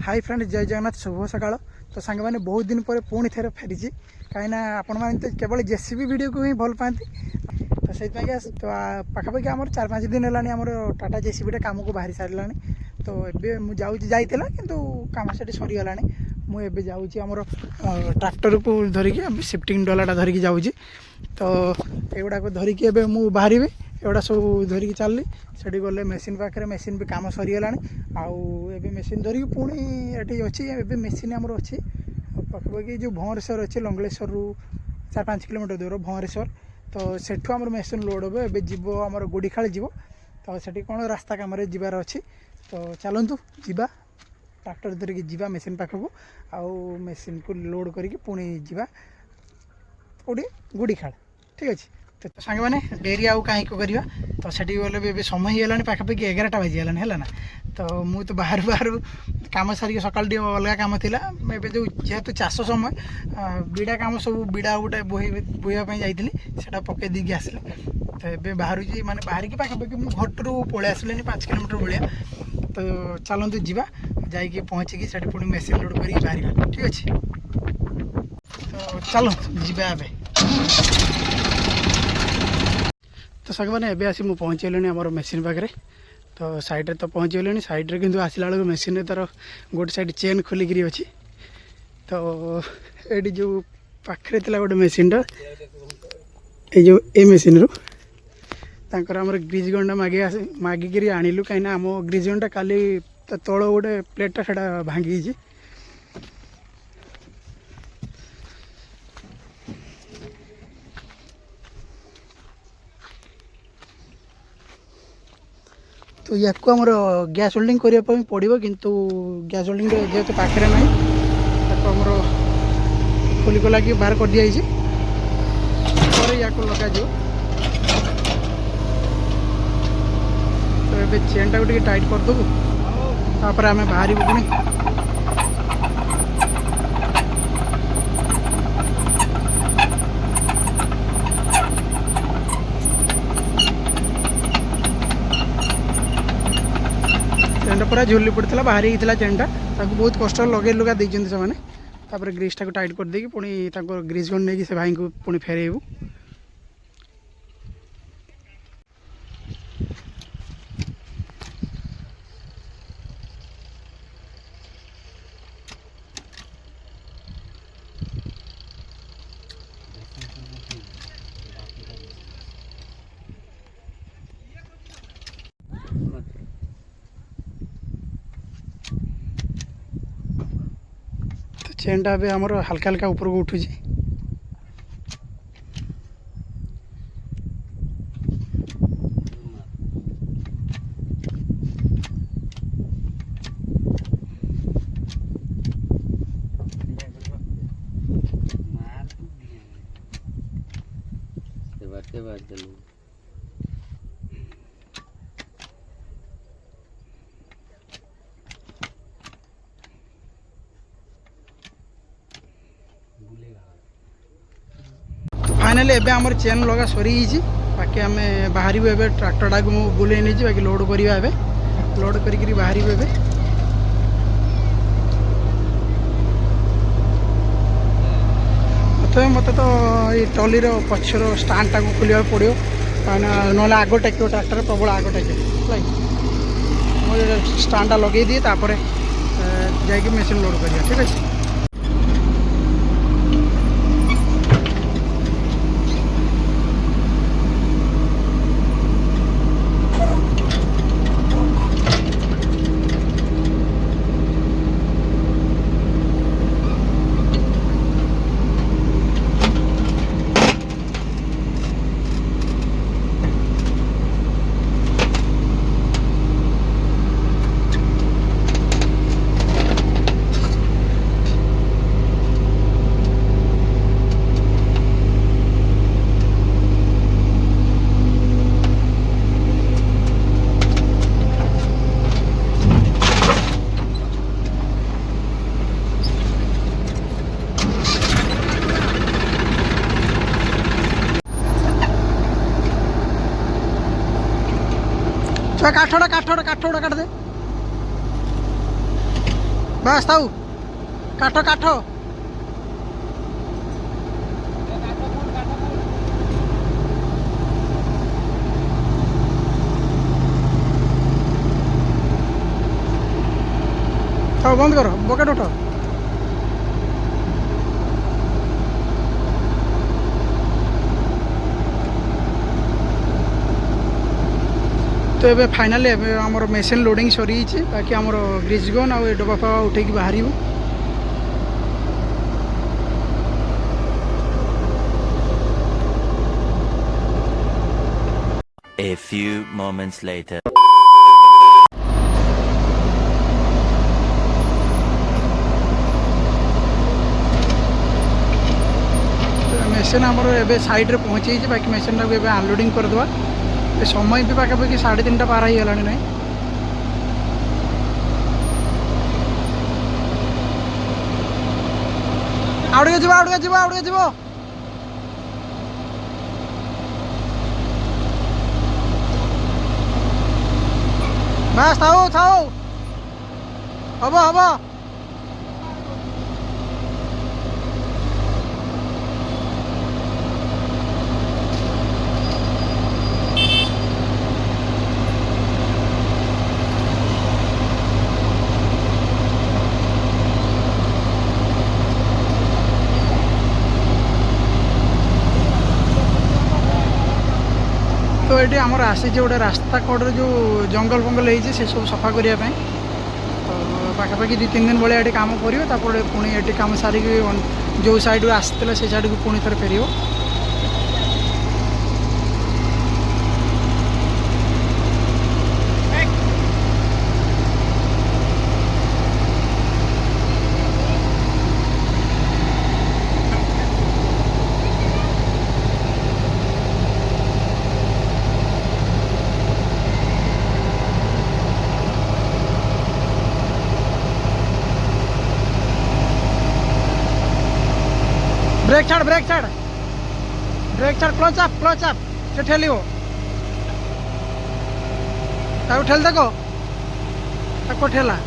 Hi friend जय जगन्नाथ शुभ सकाळ। तो सांग मैंने बहुत दिन पर पुणी थे फेरी कहीं आपण मैंने तो केवल जेसीबी वीडियो को ही भल पाती तो से तो पाखापाखि आम 4-5 दिन है टाटा जेसीबी काम को बाहरी सारा तो ये मुझे जाइला कि कम से सरीगला मुझे जाऊँगी ट्रैक्टर को धरिकी शिफ्टिंग डलाटा धरिकी जाऊँगी तो युवाक धरिकी बाहरी एगुड़ा सब धरिकी चलली से गले मेसीन पाखे मेसीन भी कम सरीगला आउ मेसीन धरिकी पुणी ये अच्छी ए मेसीन आमर अच्छी पाखापाखि जो भंवरेश्वर अच्छे लंगलेश्वर रु 4-5 किलोमीटर दूर भंवरेश्वर तो सेठू आम मेसीन लोड हे एवं जीव आम गुड़ीखाल जीव तो सेठी कौन रास्ता कम जबार अच्छी तो चलतु जीवा ट्रैक्टर धरिकी जीवा मेसीन पाखक आउ मेसीन को लोड करके पुणी जीवा कौटी गुड़ीखाल ठीक अच्छे तो सांग मैंने डेरी आउ कहीं करवा तो सेठी गले समय होगा पाखापाखि 11टा बाजीगलानी है ना तो मुझे तो बाहर बाहर कम सारिक सकाल अलग कम थी जो जेहेतु चाष समय बिड़ा कम सब बिड़ा गोटे बोईवाई जाइली से पकई देकी आसली तो ये बाहर माने बाहर की पाखापाखि मुझे घटू पलि आसली 5 किलोमीटर भाया तो चलतु जीवा जाकि पहुँचिकी से पुणी मेसीन लोड कर बाहर ठीक अच्छे तो चलो जीवा तो साग मैंने एबे आसी पहुँची गली आम मेसीन पाखे तो साइड्रे तो पहुँची गली साइड्रे कि आसला बेलू मेसीन तार गोटे साइड चेन खोलिक अच्छी तो ये जो पाखे गोटे मेसीन जो ए मेसीन रु आमर ग्रीज गंडा मागिक आणिलु कहीं आम ग्रीज गंडा काली तल गोटे प्लेटा से भांगी तो या आमर गैस होल्डिंग करने पड़ो किंतु गैस होल्डिंग जेहेतु पाखे ना आमर खोली खोला कि बाहर कर दिया या लगा तो ये चेन टाइट करदेबू तापर आम बाहर पुणी चेनटा पूरा झुली पड़ता बाहरी होता चेनटा बहुत कष्ट लगे लुगा देते से ग्रीसटा को टाइट करदे पुणी ग्रीस गन नहीं से भाई को पुणी फेरेबू चेनटा भी आमर हल्का हल्का ऊपर को उठू फाइनाली एबे आमर चेन लगा सरी बाकी आम बाहर ट्रैक्टर टाक बुले नहीं बाकी लोड करवा लोड करी बाहर ए प्रथम मत तो ये ट्रॉली पछर स्टांड टाक खोलिया पड़ो कहीं ना आग टेक ट्रैक्टर प्रबल आग टेक स्टांडा लगे दिए तापर जा मेसीन लोड कर ठीक है। काठोड़ा काट दे ବାସ୍ ଥାଉ କାଠ କାଠ ଥାଉ ବନ୍ଦ କର ବକେଟ ଉଠ तो ये फाइनाली आमर मेसीन लोडिंग सरी बाकी आमर ग्रीस गन आउ डबा फबा उठे बाहर A few moments later. Machine आमर ए साइड रे पहुँची बाकी मेसीन टाक अनलोडिंग करदे समय भी पाखापाखि 3:30 पार हो गलानी ना आउटे जीव आउटे जीव आउटे जीव बस थाओ थाओ हम हम तो ये आमर आसी गोटे रास्ता कड़े जो जंगल फंगल हो सब सफा करने तो पाखापाखि 2-3 दिन भाया ये कम कर पुणी ये कम सारिक जो साइड आसला से साइड को पुणी थे फेर ब्रेक छाड़ ब्रेक छाड़ क्लोज अप से ठेलियो ताको ठेल देखो ताको ठेला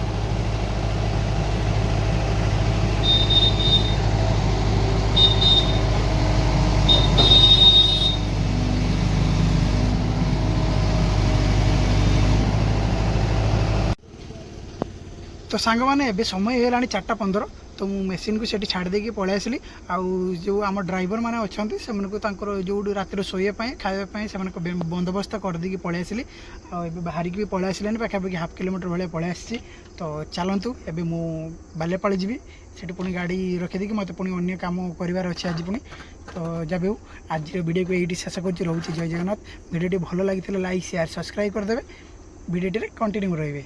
तो सांग मैंने ए समय होगा 4:15 तो मु मेसीन को सेठी छाड़ देकी पळै आसली आउ जो आम ड्राइवर माने अछंती से मन को तांकर जो रातिर सोये खाइबा से बंदोबस्त कर देकी पळै आसली आ बाहर की भी पळै आसलेनी पाखापाखि 1/2 किलोमीटर भाई पळै आसी तो चलतु एबे मु बालेपाड़ी जीवी सेठी पुणी गाड़ी रखिदेकी मत पुणी अन्य काम करार अच्छे आज पुणी तो जब आज वीडियो को ये शेष कर रोचे जय जगन्नाथ वीडियो भल लगी लाइक शेयर सब्सक्राइब करदे वीडियो कंटिन्यू रही।